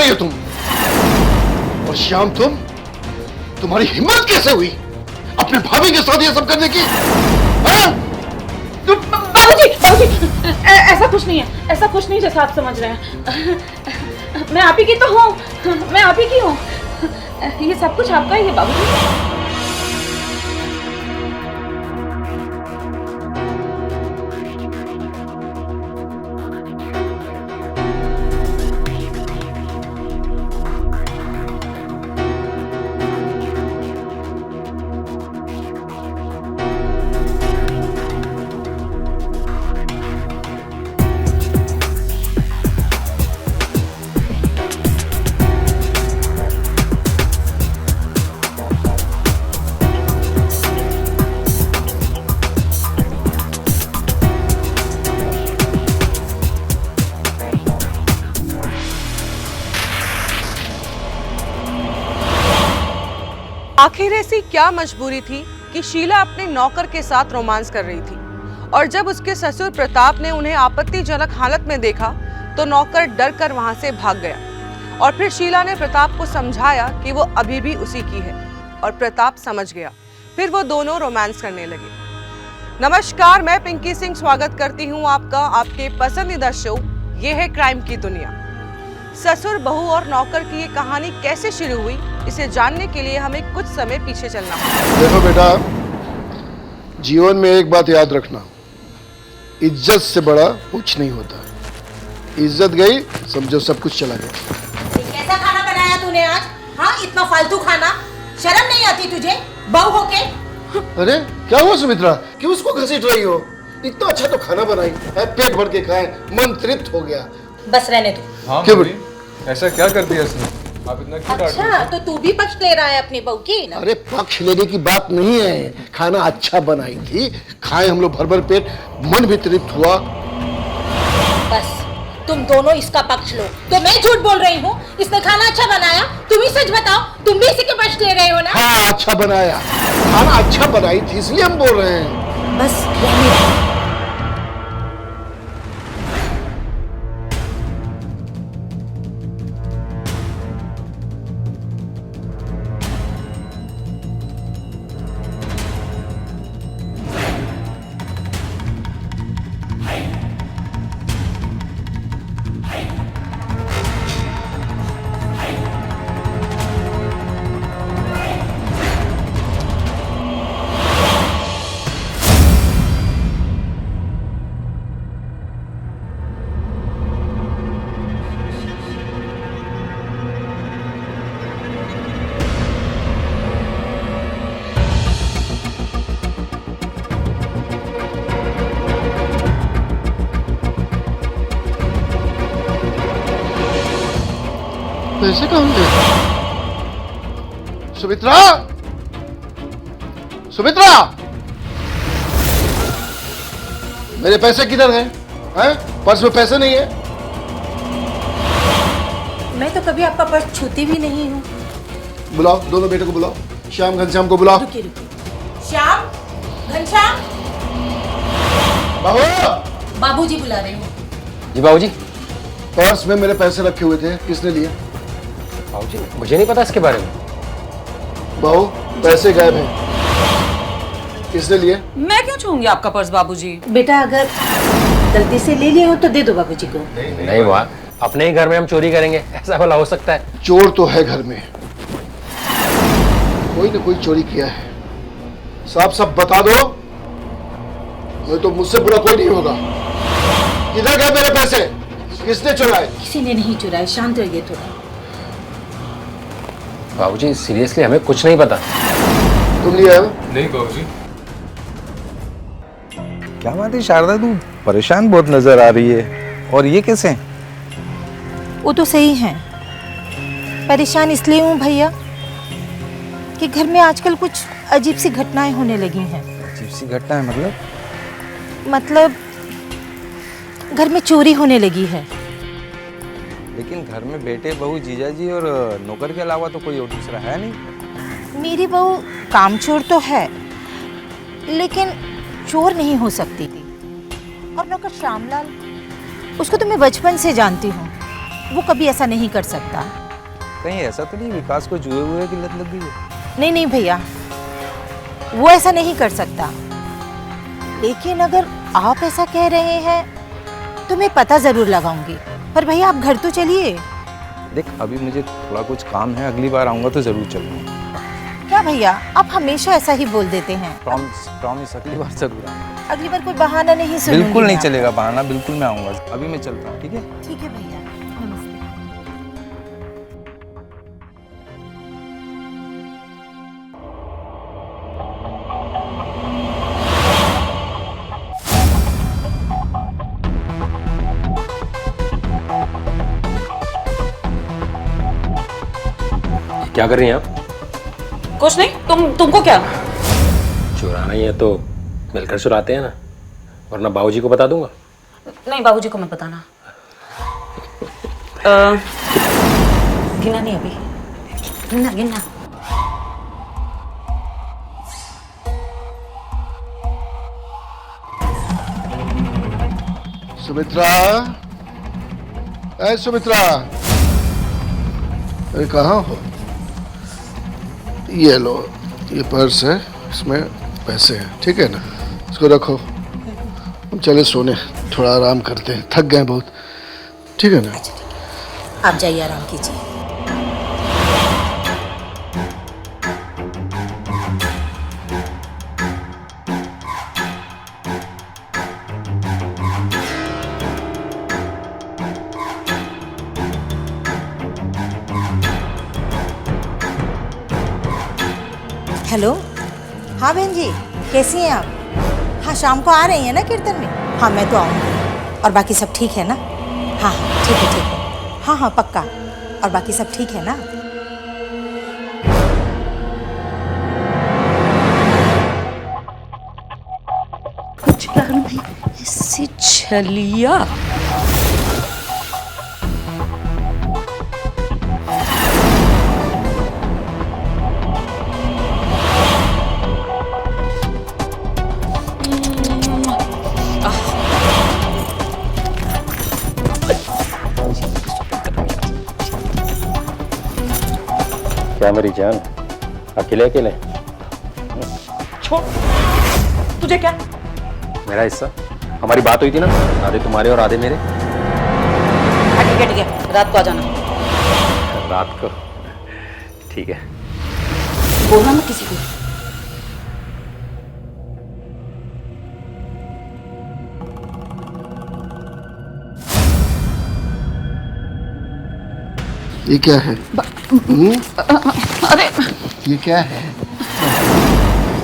रही हो तुम? और श्याम तुम्हारी हिम्मत कैसे हुई अपने भाभी के साथ ये सब करने की? बाबूजी, ऐसा कुछ नहीं है, ऐसा कुछ नहीं जैसा आप समझ रहे हैं। मैं आप ही की तो हूँ, मैं आप ही की हूँ। ये सब कुछ आपका ही है बाबूजी। आखिर ऐसी क्या मजबूरी थी कि शीला अपने नौकर के साथ रोमांस कर रही थी और जब उसके ससुर प्रताप ने उन्हें आपत्तिजनक हालत में देखा तो नौकर डर कर वहां से भाग गया और फिर शीला ने प्रताप को समझाया कि वो अभी भी उसी की है और प्रताप समझ गया। फिर वो दोनों रोमांस करने लगे। नमस्कार, मैं पिंकी सिंह स्वागत करती हूँ आपका आपके पसंदीदा शो ये है क्राइम की दुनिया। ससुर, बहू और नौकर की ये कहानी कैसे शुरू हुई, इसे जानने के लिए हमें कुछ समय पीछे चलना होगा। देखो बेटा, जीवन में एक बात याद रखना, इज्जत से बड़ा कुछ नहीं होता। इज्जत गई समझो सब कुछ चला गया। कैसा खाना बनाया तूने आज? हाँ, इतना फालतू खाना, शर्म नहीं आती तुझे बहू होके? अरे क्या हुआ सुमित्रा, क्यों उसको घसीट रही हो? इतना अच्छा तो खाना बनाई है, पेट भर के खाए, मन तृप्त हो गया। बस रहने दो। हाँ क्यों मम्मी, ऐसा क्या कर दिया इसने? आप इतना क्यों डांट रही अच्छा, हो? तो तू भी पक्ष ले रहा है अपनी बहू की? अरे पक्ष लेने की बात नहीं है, खाना अच्छा बनाई थी, खाए हम लोग भर भर पेट, मन भी तृप्त हुआ। बस तुम दोनों इसका पक्ष लो, तो मैं झूठ बोल रही हूँ? इसने खाना अच्छा बनाया, तुम ही सच बताओ, तुम भी इसी के पक्ष ले रहे हो ना? हाँ अच्छा बनाया, खाना अच्छा बनाई थी इसलिए हम बोल रहे हैं। बस रहने दो। पैसे कहाँ गए? सुमित्रा, सुमित्रा, मेरे पैसे किधर हैं? पर्स में पैसे नहीं है। मैं तो कभी आपका पर्स छूती भी नहीं हूँ। बुलाओ, दोनों बेटे को बुलाओ, श्याम घनश्याम को बुलाओ। रुकिए रुकिए, श्याम, घनश्याम, बाबू, बाबूजी बुला रहे हैं। जी बाबूजी। पर्स में मेरे पैसे रखे हुए थे, किसने लिए? बाबूजी मुझे नहीं पता इसके बारे में। बाबू पैसे गायब हैं, किसने लिए? मैं क्यों छूंगी आपका पर्स बाबूजी? बेटा अगर गलती से ले लिए हो तो दे दो बाबूजी को। नहीं हुआ, अपने ही घर में हम चोरी करेंगे, ऐसा भला हो सकता है? चोर तो है घर में, कोई ना कोई चोरी किया है, साफ साफ बता दो, नहीं तो मुझसे बुरा कोई नहीं होगा। किधर गए मेरे पैसे, किसने चुराए? किसी ने नहीं चुराए, शांत रहिए थोड़ा। बाबूजी सीरियसली हमें कुछ नहीं पता। तुम लिए हो? नहीं बाबूजी। क्या बात है शारदा, तू परेशान बहुत नजर आ रही है, और ये कैसे? वो तो सही है, परेशान इसलिए हूँ भैया कि घर में आजकल कुछ अजीब सी घटनाएं होने लगी हैं। अजीब सी घटना है मतलब घर में चोरी होने लगी है। लेकिन घर में बेटे, बहू, जीजाजी और नौकर के अलावा तो कोई और दूसरा है नहीं। मेरी बहू कामचोर तो है, लेकिन चोर नहीं हो सकती थी। और नौकर श्यामलाल, उसको तो मैं बचपन से जानती हूँ, वो कभी ऐसा नहीं कर सकता। कहीं ऐसा तो नहीं विकास को जुए हुए की लत लग गई है? नहीं नहीं भैया, वो ऐसा नहीं कर सकता। लेकिन अगर आप ऐसा कह रहे हैं तो मैं पता जरूर लगाऊंगी। पर भैया आप घर तो चलिए। देख अभी मुझे थोड़ा कुछ काम है, अगली बार आऊँगा तो ज़रूर चलूँगा। क्या भैया, आप हमेशा ऐसा ही बोल देते हैं। प्रॉमिस प्रॉमिस, अगली बार ज़रूर आऊँगा। अगली बार कोई बहाना नहीं सुनूंगी। बिल्कुल नहीं मैं चलेगा बहाना, बिल्कुल मैं आऊँगा। अभी मैं चलता हूँ, ठीक है? आपका। ठीक है भैया, नमस्ते। क्या कर रही हैं आप? कुछ नहीं, तुमको क्या? चुराना ही है तो मिलकर चुराते हैं ना, वरना बाबूजी को बता दूंगा। नहीं, बाबूजी को मत बताना। गिना नहीं अभी, गिना गिना। सुमित्रा, ऐ सुमित्रा, अरे कहाँ हो? ये लो, ये पर्स है, इसमें पैसे हैं, ठीक है ना? इसको रखो, हम चले सोने, थोड़ा आराम करते हैं, थक गए बहुत, ठीक है ना? आप जाइए, आराम कीजिए। हेलो, हाँ बहन जी, कैसी हैं आप? हाँ, शाम को आ रही हैं ना कीर्तन में? हाँ, मैं तो आऊँगी। और बाकी सब ठीक है ना? हाँ हाँ, ठीक है ठीक है। हाँ हाँ, पक्का। और बाकी सब ठीक है ना? इससे छलिया। क्या मेरी जान, अकेले अकेले? छोड़, तुझे क्या? मेरा हिस्सा, हमारी बात हुई थी ना, आधे तुम्हारे और आधे मेरे। ठीक है, रात को आ जाना। रात को? ठीक है। बोलना मत किसी को। ये क्या है? अरे ये क्या है?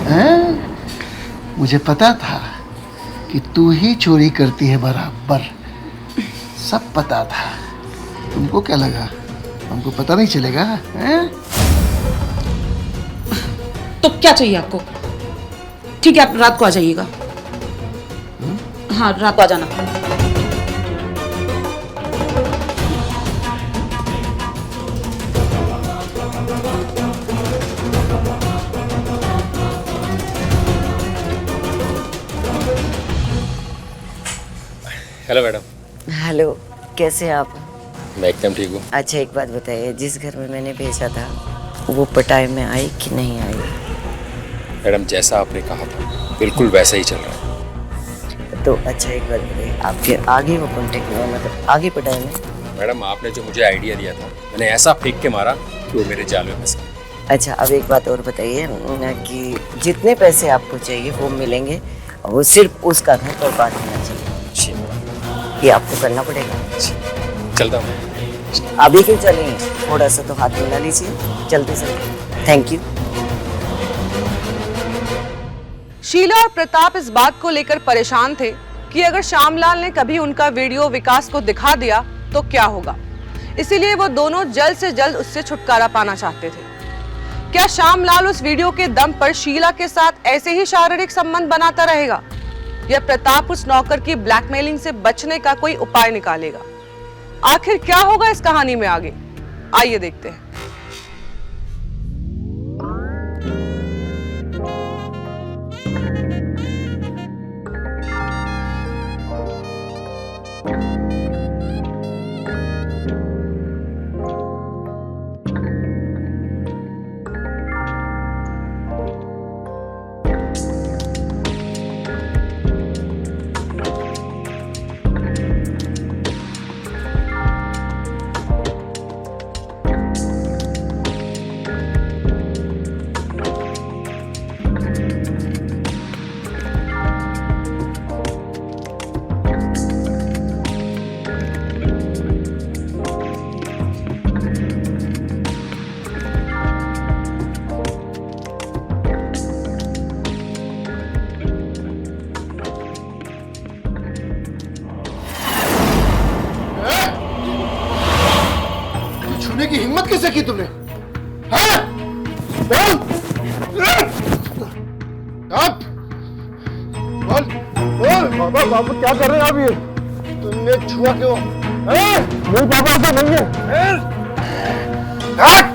हैं? मुझे पता था कि तू ही चोरी करती है बराबर, सब पता था। तुमको क्या लगा हमको पता नहीं चलेगा? हैं? तो क्या चाहिए आपको? ठीक है, आप रात को आ जाइएगा। हाँ, रात को आ जाना। Hello madam. हेलो, कैसे हैं आप? मैं एकदम ठीक हूँ। अच्छा एक बात बताइए, जिस घर में मैंने भेजा था वो पटाई में आई कि नहीं आई? मैडम जैसा आपने कहा था बिल्कुल वैसा ही चल रहा है। तो अच्छा एक बात बताइए, आपके आगे वो कॉन्टेक्ट में, मतलब आगे पटाई में? मैडम आपने जो मुझे आइडिया दिया था, मैंने ऐसा फेंक के मारा कि वो मेरे जाल में फंस गया। अच्छा अब एक बात और बताइए कि जितने पैसे आपको चाहिए वो मिलेंगे, और वो सिर्फ उसका घर बर्बाद होना चाहिए। ये आपको करना पड़ेगा। चलता हूँ। अभी क्यों चलेंगे, थोड़ा सा तो हाथ मिला लीजिए, चलते चलते। Thank you. शीला और प्रताप इस बात को लेकर परेशान थे कि अगर श्यामलाल ने कभी उनका वीडियो विकास को दिखा दिया तो क्या होगा। इसीलिए वो दोनों जल्द से जल्द उससे छुटकारा पाना चाहते थे। क्या श्यामलाल उस वीडियो के दम पर शीला के साथ ऐसे ही शारीरिक संबंध बनाता रहेगा, या प्रताप उस नौकर की ब्लैकमेलिंग से बचने का कोई उपाय निकालेगा? आखिर क्या होगा इस कहानी में आगे, आइए देखते हैं। से की तुमने? हाँ? बोल! आप! बोल! बोल! पापा बाबू क्या कर रहे हैं आप ये? तुमने छुआ क्यों? नहीं पापा ऐसा नहीं है। हट!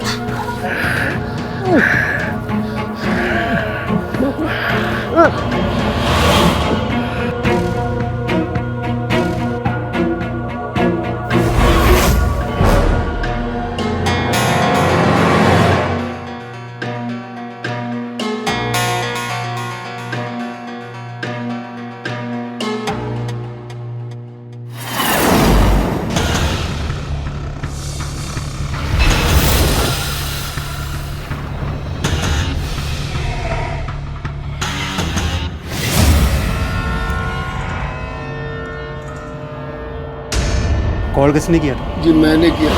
कॉल किसने किया था? जी मैंने किया।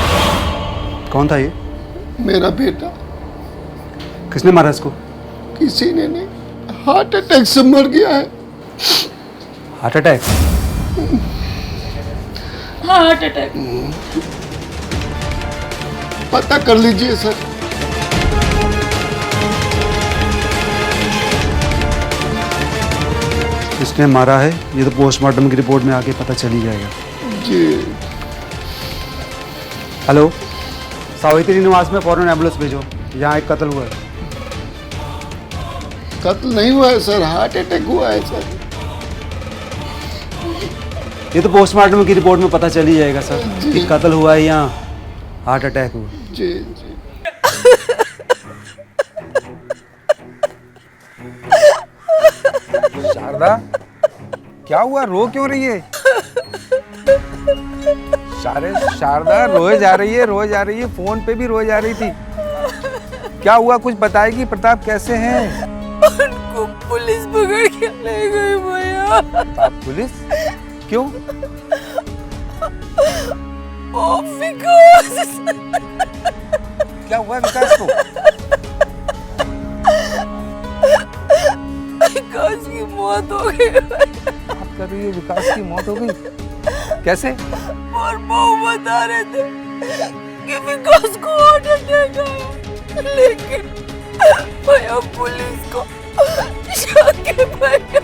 कौन था ये? मेरा बेटा। किसने मारा इसको? किसी ने नहीं, हार्ट अटैक से मर गया है। Heart attack? Heart attack. पता कर लीजिए सर। किसने मारा है ये तो पोस्टमार्टम की रिपोर्ट में आके पता चल ही जाएगा। जी। हेलो, सावित्री निवास में फौरन एम्बुलेंस भेजो, यहाँ एक कत्ल हुआ है। कत्ल नहीं हुआ है सर, हार्ट अटैक हुआ है सर। ये तो पोस्टमार्टम की रिपोर्ट में पता चल ही जाएगा सर जी। कि कत्ल हुआ है या हार्ट अटैक हुआ। जी जी। शारदा, क्या हुआ? रो क्यों रही है? शारदा रोए जा रही है, फोन पे भी रोए जा रही थी। क्या हुआ, कुछ बताएगी? प्रताप कैसे हैं? उनको पुलिस पकड़ के ले गई भैया। प्रताप पुलिस? क्यों? विकास। क्या हुआ विकास को? विकास की मौत हो गई। बात कर रही है, विकास की मौत हो गई? कैसे? और बहू बता रहे थे कि विकास को हार्ट अटैक आया, लेकिन भैया पुलिस को शक है भैया।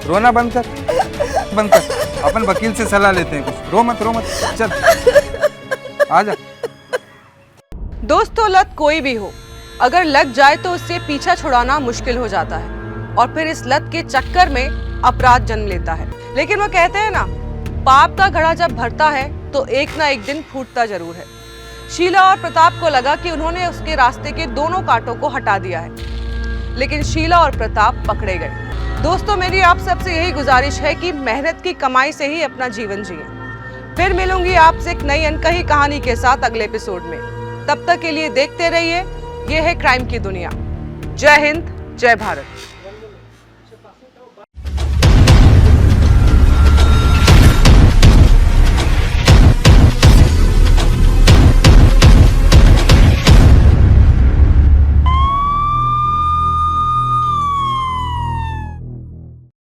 रोना बंद कर, अपन वकील से सलाह लेते हैं कुछ। रो मत, चल आजा। दोस्तों, लत कोई भी हो, अगर लग जाए तो उससे पीछा छुड़ाना मुश्किल हो जाता है और फिर इस लत के चक्कर में अपराध जन्म लेता है। लेकिन वो कहते हैं ना, पाप का घड़ा जब भरता है तो एक ना एक दिन फूटता जरूर है। शीला और प्रताप को लगा कि उन्होंने उसके रास्ते के दोनों कांटों को हटा दिया है, लेकिन शीला और प्रताप पकड़े गए। दोस्तों, मेरी आप सबसे यही गुजारिश है कि मेहनत की कमाई से ही अपना जीवन जिए। फिर मिलूंगी आपसे एक नई अनकही कहानी के साथ अगले एपिसोड में। तब तक के लिए देखते रहिए, ये है क्राइम की दुनिया। जय हिंद, जय भारत।